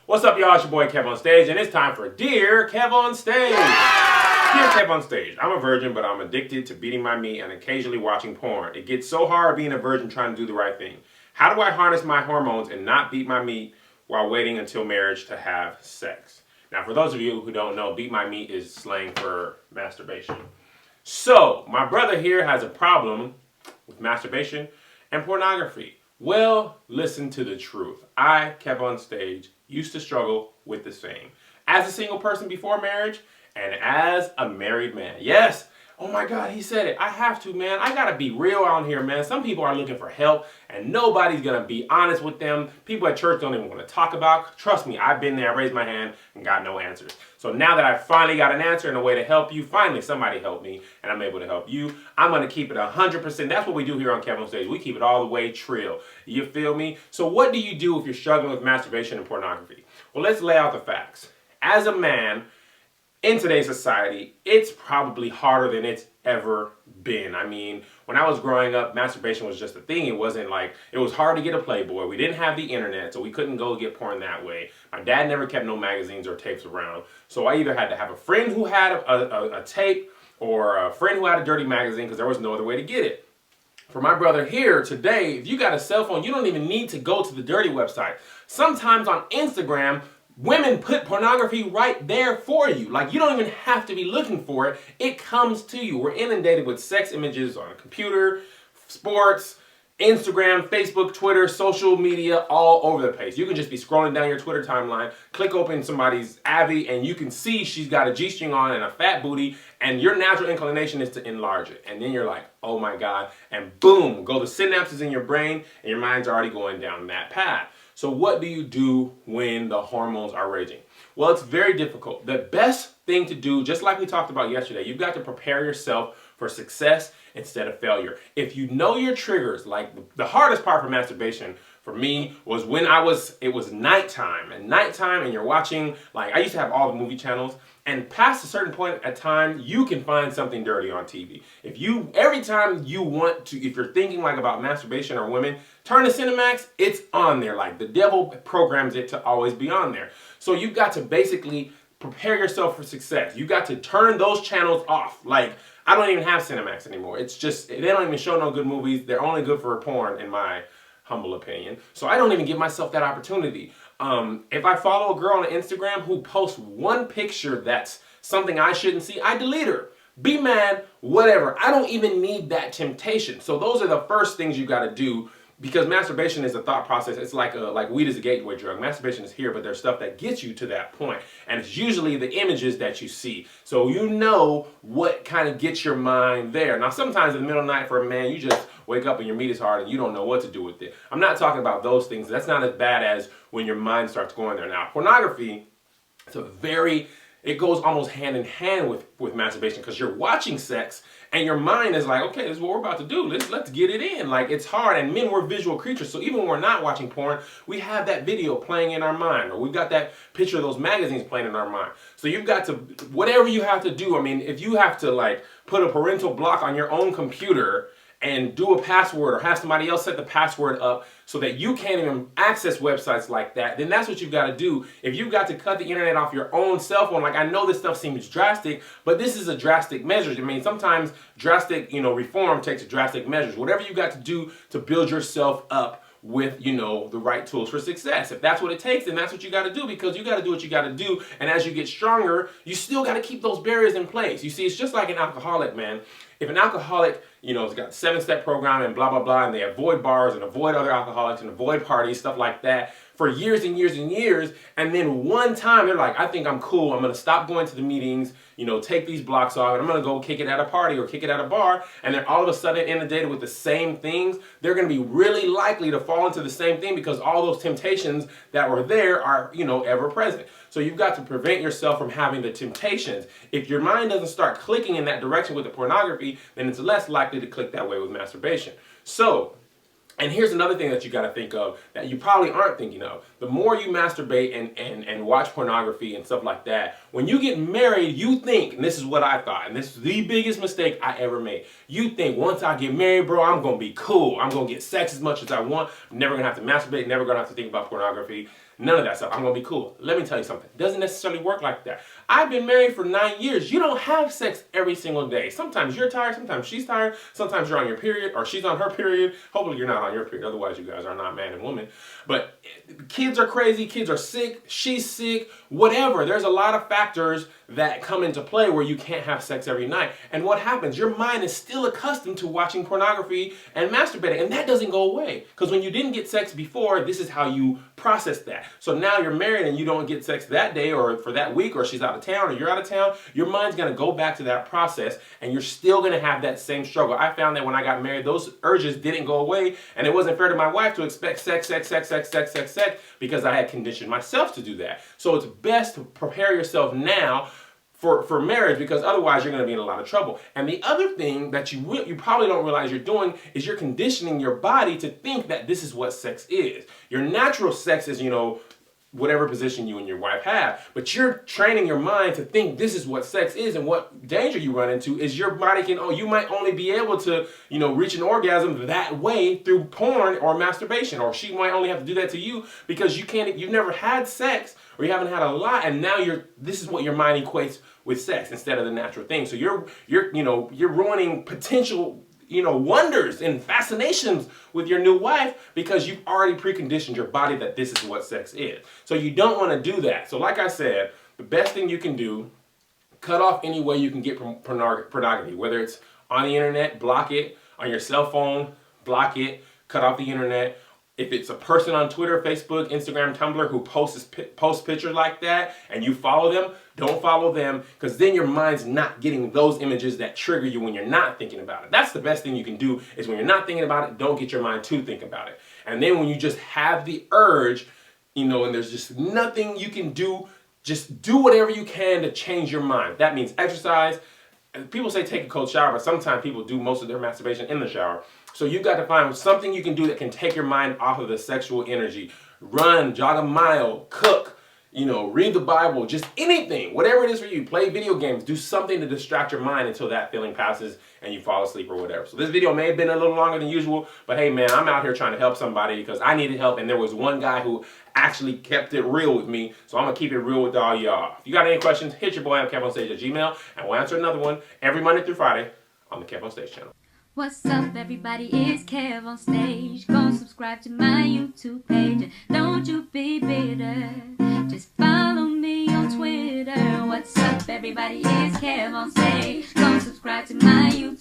What's up, y'all? It's your boy KevOnStage, and it's time for Dear KevOnStage. Dear KevOnStage, I'm a virgin, but I'm addicted to beating my meat and occasionally watching porn. It gets so hard being a virgin trying to do the right thing. How do I harness my hormones and not beat my meat while waiting until marriage to have sex? Now, for those of you who don't know, beat my meat is slang for masturbation. So, my brother here has a problem with masturbation and pornography. Well, listen to the truth. I, KevOnStage, used to struggle with the same. As a single person before marriage, and as a married man. Yes! Oh my God, he said it. I have to, man. I gotta be real out here, man. Some people are looking for help, and nobody's gonna be honest with them. People at church don't even want to talk about. Trust me, I've been there, I raised my hand, and got no answers. So now that I finally got an answer and a way to help you, finally somebody helped me, and I'm able to help you, I'm gonna keep it 100%. That's what we do here on KevOnStage. We keep it all the way trill. You feel me? So what do you do if you're struggling with masturbation and pornography? Well, let's lay out the facts. As a man, in today's society, it's probably harder than it's ever been. I mean, when I was growing up, masturbation was just a thing. It wasn't like, it was hard to get a Playboy. We didn't have the internet, so we couldn't go get porn that way. My dad never kept no magazines or tapes around. So I either had to have a friend who had a tape or a friend who had a dirty magazine because there was no other way to get it. For my brother here today, if you got a cell phone, you don't even need to go to the dirty website. Sometimes on Instagram, women put pornography right there for you. Like, you don't even have to be looking for it. It comes to you. We're inundated with sex images on a computer, sports, Instagram, Facebook, Twitter, social media, all over the place. You can just be scrolling down your Twitter timeline, click open somebody's Abby, and you can see she's got a G-string on and a fat booty, and your natural inclination is to enlarge it. And then you're like, oh my God, and boom, go the synapses in your brain, and your mind's already going down that path. So what do you do when the hormones are raging? Well, it's very difficult. The best thing to do, just like we talked about yesterday, you've got to prepare yourself for success instead of failure. If you know your triggers, like the hardest part for masturbation for me was when it was nighttime and you're watching, like I used to have all the movie channels, and past a certain point at time, you can find something dirty on TV. Every time you want to, if you're thinking like about masturbation or women, turn to Cinemax, it's on there. Like the devil programs it to always be on there. So you've got to basically prepare yourself for success. You got to turn those channels off. Like, I don't even have Cinemax anymore. It's just, they don't even show no good movies. They're only good for porn, in my humble opinion. So I don't even give myself that opportunity. If I follow a girl on Instagram who posts one picture that's something I shouldn't see, I delete her. Be mad, whatever. I don't even need that temptation. So those are the first things you got to do, because masturbation is a thought process. It's like weed is a gateway drug. Masturbation is here, but there's stuff that gets you to that point. And it's usually the images that you see. So you know what kind of gets your mind there. Now, sometimes in the middle of the night for a man, you just wake up and your meat is hard and you don't know what to do with it. I'm not talking about those things. That's not as bad as when your mind starts going there. Now, pornography, it goes almost hand in hand with masturbation, because you're watching sex and your mind is like, okay, this is what we're about to do. Let's get it in. Like, it's hard, and men, we're visual creatures. So even when we're not watching porn, we have that video playing in our mind, or we've got that picture of those magazines playing in our mind. So you've got to, whatever you have to do, I mean, if you have to like put a parental block on your own computer and do a password, or have somebody else set the password up so that you can't even access websites like that, then that's what you've got to do. If you've got to cut the internet off your own cell phone, like, I know this stuff seems drastic, but this is a drastic measure. I mean, sometimes drastic, reform takes drastic measures. Whatever you got to do to build yourself up with, the right tools for success. If that's what it takes, then that's what you got to do, because you got to do what you got to do. And as you get stronger, you still got to keep those barriers in place. You see, it's just like an alcoholic, man. If an alcoholic, has got a 7-step program and blah, blah, blah, and they avoid bars and avoid other alcoholics and avoid parties, stuff like that, for years and years and years, and then one time they're like, I think I'm cool, I'm going to stop going to the meetings, take these blocks off, and I'm going to go kick it at a party or kick it at a bar, and they're all of a sudden inundated with the same things, they're going to be really likely to fall into the same thing, because all those temptations that were there are, ever present. So you've got to prevent yourself from having the temptations. If your mind doesn't start clicking in that direction with the pornography, then it's less likely to click that way with masturbation. So, and here's another thing that you got to think of that you probably aren't thinking of. The more you masturbate and watch pornography and stuff like that, when you get married, you think, and this is what I thought, and this is the biggest mistake I ever made. You think, once I get married, bro, I'm going to be cool. I'm going to get sex as much as I want. I'm never going to have to masturbate, never going to have to think about pornography. None of that stuff. I'm going to be cool. Let me tell you something. It doesn't necessarily work like that. I've been married for 9 years. You don't have sex every single day. Sometimes you're tired. Sometimes she's tired. Sometimes you're on your period or she's on her period. Hopefully you're not on your period. Otherwise you guys are not man and woman. But kids are crazy. Kids are sick. She's sick. Whatever. There's a lot of factors that come into play where you can't have sex every night. And what happens? Your mind is still accustomed to watching pornography and masturbating. And that doesn't go away. Because when you didn't get sex before, this is how you process that. So now you're married and you don't get sex that day or for that week, or she's out of town or you're out of town, your mind's going to go back to that process and you're still going to have that same struggle. I found that when I got married, those urges didn't go away, and it wasn't fair to my wife to expect sex because I had conditioned myself to do that. So it's best to prepare yourself now for marriage, because otherwise you're going to be in a lot of trouble. And the other thing that you probably don't realize you're doing is you're conditioning your body to think that this is what sex is. Your natural sex is, whatever position you and your wife have, but you're training your mind to think this is what sex is. And what danger you run into is your body you might only be able to, reach an orgasm that way through porn or masturbation, or she might only have to do that to you because you've never had sex, or you haven't had a lot, and now this is what your mind equates with sex instead of the natural thing. So you're ruining potential wonders and fascinations with your new wife because you've already preconditioned your body that this is what sex is. So you don't want to do that. So like I said, the best thing you can do, cut off any way you can get pornography, whether it's on the internet, block it, on your cell phone, block it, cut off the internet. If it's a person on Twitter, Facebook, Instagram, Tumblr who posts pictures like that and you follow them, don't follow them, because then your mind's not getting those images that trigger you when you're not thinking about it. That's the best thing you can do, is when you're not thinking about it, don't get your mind to think about it. And then when you just have the urge, and there's just nothing you can do, just do whatever you can to change your mind. That means exercise. People say take a cold shower, but sometimes people do most of their masturbation in the shower. So you've got to find something you can do that can take your mind off of the sexual energy. Run, jog a mile, cook, read the Bible, just anything, whatever it is for you. Play video games, do something to distract your mind until that feeling passes and you fall asleep or whatever. So this video may have been a little longer than usual, but hey man, I'm out here trying to help somebody because I needed help, and there was one guy who actually kept it real with me, so I'm going to keep it real with all y'all. If you got any questions, hit your boy at KevOnStage@gmail.com, and we'll answer another one every Monday through Friday on the KevOnStage channel. What's up, everybody? It's KevOnStage. Go subscribe to my YouTube page, and don't you be bitter. Just follow me on Twitter. What's up, everybody? It's KevOnStage. Go subscribe to my YouTube